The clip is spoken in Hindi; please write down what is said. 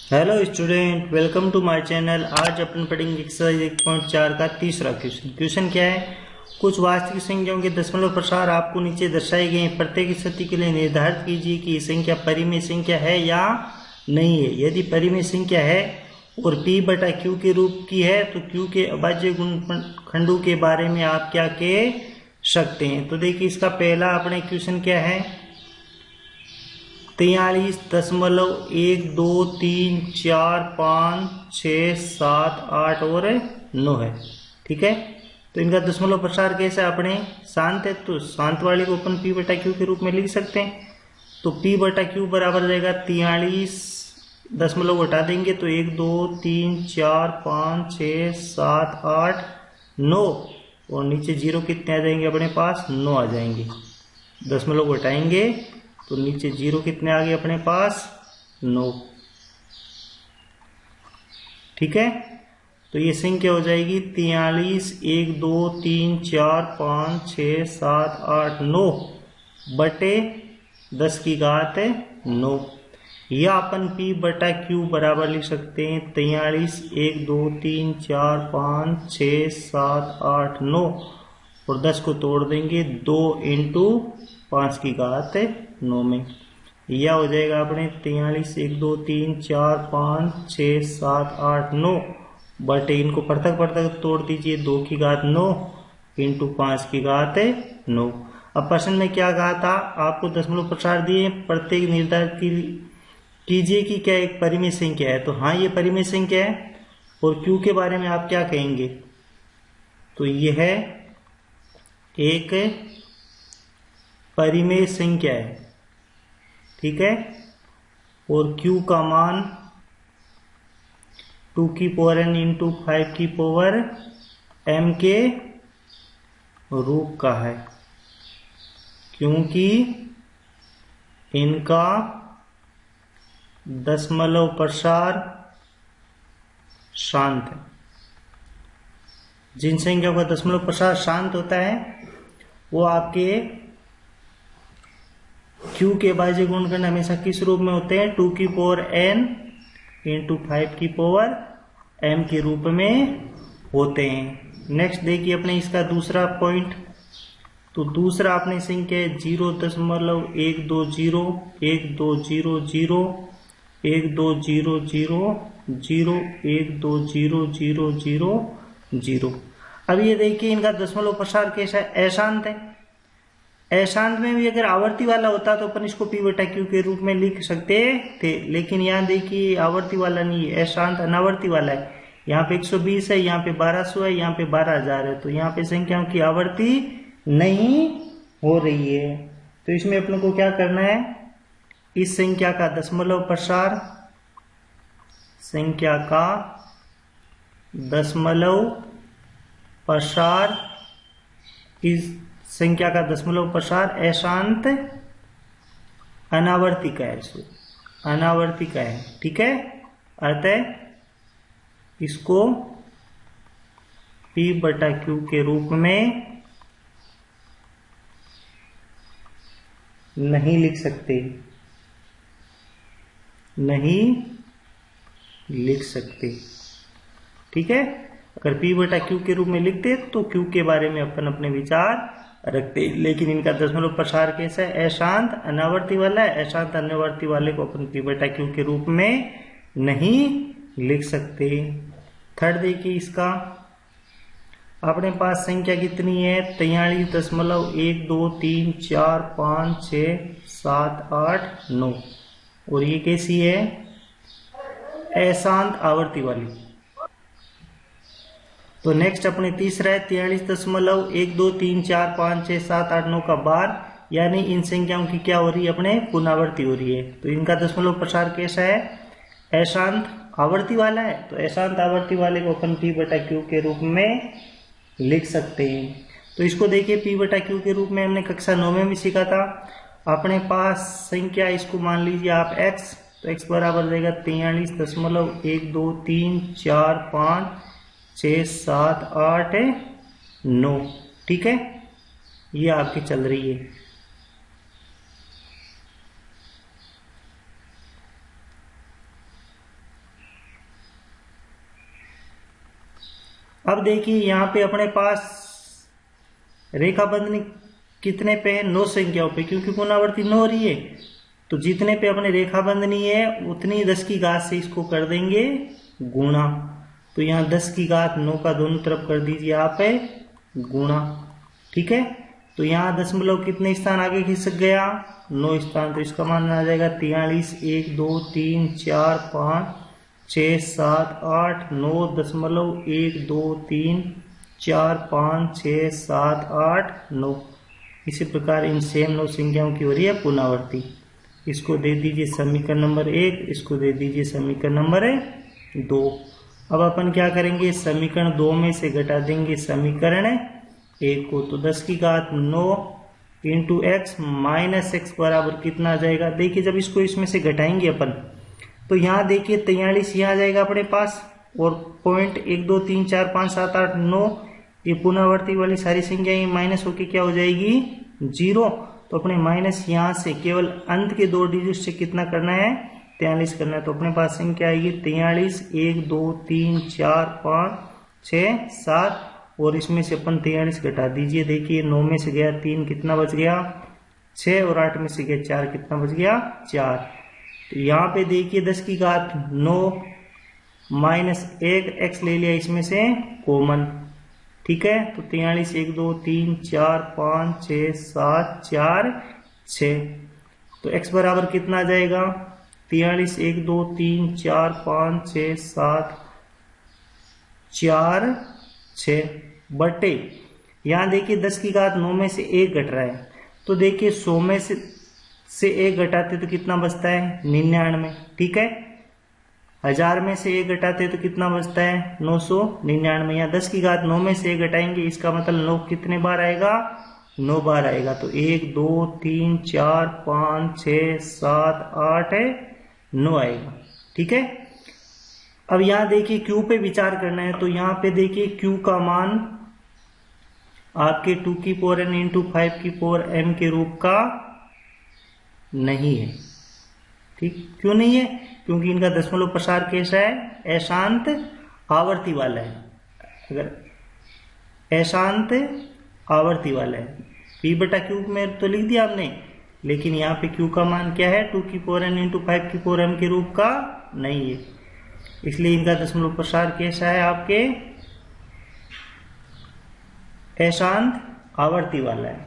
Hello student, welcome to my channel. आज अपन पढ़ेंगे एक्सरसाइज 1.4 का तीसरा क्वेश्चन। क्वेश्चन क्या है? कुछ वास्तविक संख्याओं के दशमलव प्रसार आपको नीचे दर्शाए गए हैं। प्रत्येक स्थिति के लिए निर्धारित कीजिए कि ये संख्या परिमेय संख्या है या नहीं है। यदि परिमेय संख्या है और p बटा q के रूप की है तो q के अभाज्य गुणनखंडों के बारे में आप क्या कह सकते हैं। तो देखिए, इसका पहला अपने क्वेश्चन क्या है, 43.1234567 और 9 है। ठीक है, तो इनका दशमलव प्रसार कैसा है? अपने शांत है तो शांत वाले को अपन p बटा क्यू के रूप में लिख सकते हैं। तो p बटा क्यू बराबर रहेगा 43, दशमलव हटा देंगे तो 1 2 3 4 5 6 7 8 9 और नीचे जीरो कितने आ जाएंगे? अपने पास 9 आ जाएंगे। दशमलव हटाएंगे तो नीचे जीरो कितने आ गए? अपने पास 9। ठीक है, तो ये संख्या हो जाएगी 43 1 2 3 4 5 6 7 8 9 बटे 10 की घात 9। या अपन p बटा क्यू बराबर लिख सकते हैं 43 1 2 3 4 5 6 7 8 9 और 10 को तोड़ देंगे 2 इंटू 5 की घात 9 में। यह हो जाएगा अपने 43 1 2 3 4 5 6 7 8 9 बटे, इनको पृथक पृथक तोड़ दीजिए, 2 की घात 9 इंटू 5 की घात 9। अब प्रश्न में क्या कहा था? आपको दशमलव प्रसार दिए, प्रत्येक निर्धारित कीजिए कि क्या एक परिमेय संख्या है। तो हाँ, ये परिमेय संख्या है। और क्यू के बारे में आप क्या कहेंगे? तो यह है एक परिमेय संख्या है। ठीक है, और q का मान 2 की पावर n इंटू 5 की पावर m के रूप का है, क्योंकि इनका दशमलव प्रसार शांत है। जिन संख्याओं का दशमलव प्रसार शांत होता है वो आपके q के अभाज्य गुणनखंड हमेशा किस रूप में होते हैं? 2 की पावर n इंटू 5 की पावर m के रूप में होते हैं। नेक्स्ट देखिए अपने इसका दूसरा पॉइंट। तो दूसरा अपने संख्या है 0.120 1200 1200 अब ये देखिए, इनका दशमलव प्रसार कैसा है? अशांत है। अशांत में भी अगर आवर्ती वाला होता तो अपन इसको p बटा क्यू के रूप में लिख सकते थे, लेकिन यहाँ देखिए आवर्ती वाला नहीं है, अशांत अनावर्ती वाला है। यहाँ पे 120 है, यहाँ पे 1200 है, यहाँ पे 12,000 है। तो यहाँ पे संख्याओं की आवर्ती नहीं हो रही है। तो इसमें अपने को क्या करना है? इस संख्या का दशमलव प्रसार, संख्या का दशमलव प्रसार, इस संख्या का दशमलव प्रसार अशांत अनावर्ती का है, अनावर्ती का है। ठीक है, अतः इसको p बटा क्यू के रूप में नहीं लिख सकते, नहीं लिख सकते। ठीक है, अगर p बटा क्यू के रूप में लिखते तो q के बारे में अपन अपने विचार रखते, लेकिन इनका दशमलव प्रसार कैसा है? अशांत अनावर्ती वाला है। अशांत अनावर्ती वाले को अपन p बटा क्यू के रूप में नहीं लिख सकते। थर्ड देखिए, इसका अपने पास संख्या कितनी है? 43.123456789 और ये कैसी है? अशांत आवर्ती वाली। तो नेक्स्ट अपने तीसरा है 43.123456789 का बार, यानी इन संख्याओं की क्या हो रही है? अपने पुनरावृत्ति हो रही है। तो इनका दशमलव प्रसार कैसा है? अशांत आवर्ती वाला है। तो अशांत आवर्ती वाले को अपन p बटा क्यू के रूप में लिख सकते हैं। तो इसको देखिए, p बटा क्यू के रूप में हमने कक्षा 9 में भी सीखा था। अपने पास संख्या, इसको मान लीजिए आप x, तो x बराबर रहेगा 43.123456789। ठीक है, ये आपकी चल रही है। अब देखिए यहाँ पे अपने पास रेखा बंधनी कितने पे है, 9 संख्याओं पे, क्योंकि पुनरावृत्ति 9 हो रही है। तो जितने पे अपने रेखा बंधनी है उतनी 10 की घात से इसको कर देंगे गुणा। तो यहाँ 10 की घात 9 का दोनों तरफ कर दीजिए आप गुणा। ठीक है, तो यहाँ दशमलव कितने स्थान आगे खिसक गया, 9 स्थान। तो इसका मान आ जाएगा 43, 1 2 3 4 5 6 7 8 9.1 2 3 4 5 6 7 8 9। इसी प्रकार इन सेम 9 संख्याओं की हो रही है पुनरावृत्ति। इसको दे दीजिए समीकरण नंबर 1, इसको दे दीजिए समीकरण नंबर 2। अब अपन क्या करेंगे, समीकरण 2 में से घटा देंगे समीकरण 1 को। तो 10 की घात 9 इंटू एक्स माइनस एक्स बराबर कितना आ जाएगा। देखिए जब इसको इसमें से घटाएंगे अपन, तो यहाँ देखिए 43 यहाँ आ जाएगा अपने पास, और पॉइंट 1 2 3 4 5 7 8 9 ये पुनरावृत्ति वाली सारी संख्याएं माइनस होके क्या हो जाएगी 0। तो अपने माइनस यहाँ से केवल अंत के 2 डिजिट से कितना करना है 43 करना है। तो अपने पास संख्या आएगी 43, 1 2 3 4 5 6 7, और इसमें से अपन 43 घटा दीजिए। देखिए 9 में से गया 3, कितना बच गया 6, और 8 में से गया 4, कितना बच गया 4। तो यहाँ पे देखिए 10 की घात 9 माइनस 1 एक्स ले लिया इसमें से कॉमन। ठीक है, तो 43, 1 2 3 4 5 6 7 4 6। तो x बराबर कितना आ जाएगा 43, 1 2 3 4 5 6 7 4 6 बटे, यहाँ देखिए 10 की घात 9 में से 1 घट रहा है। तो देखिए 100 में से 1 घटाते तो कितना बचता है 99। ठीक है, 1000 में से 1 घटाते तो कितना बचता है 999। यहाँ 10 की घात 9 में से 1 घटाएंगे, इसका मतलब 9 कितने बार आएगा 9 बार आएगा। तो 1 2 3 4 5 6 7 8 9 आएगा। ठीक है, अब यहाँ देखिए Q पे विचार करना है। तो यहाँ पे देखिए Q का मान आपके 2 की पावर n इंटू 5 की पावर m के रूप का नहीं है। ठीक, क्यों नहीं है, क्योंकि इनका दशमलव प्रसार कैसा है अशांत आवर्ती वाला है। अगर अशांत आवर्ती वाला है p/q में तो लिख दिया आपने, लेकिन यहाँ पे q का मान क्या है 2 की पावर n इंटू 5 की पावर m के रूप का नहीं है, इसलिए इनका दशमलव प्रसार कैसा है आपके अशांत आवर्ती वाला है।